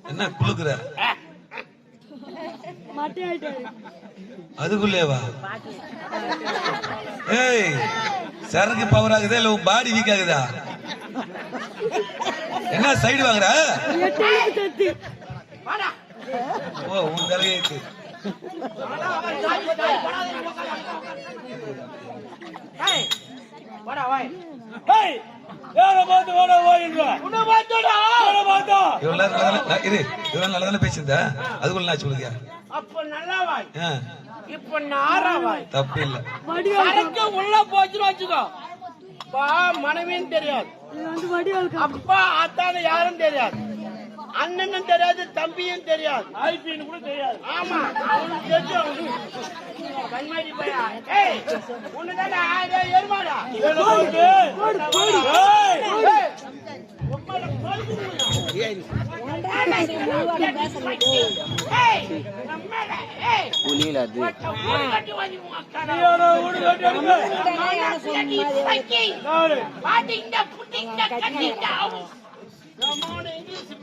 என்ன குளுக்குற அதுக்குள்ளேவா? ஏய், சரக்கு பவர் ஆகுதா இல்ல பாடி வீக் ஆகுதா? என்ன சைடு வாங்குற? ஓ, உன் தலையேக்கு நல்லதான பேசிருந்தா அதுக்குள்ள நான் சொல்லுங்க. அப்ப நல்லா வாய், இப்ப நாரா வாய். தப்பு இல்ல. உள்ள போச்சுன்னு வச்சுக்கோ, மனைவியும் தெரியாது, அப்பா அத்தான யாரும் தெரியாது, அண்ணனும் தெரியாது, தம்பியும் தெரியாது, ஐபின்னு கூட தெரியாது. ஆமா, அவனுக்கு தெரியும். கண்மாடி பையா, ஏய் உன்னதான எருமாடா இங்கிலீஷ்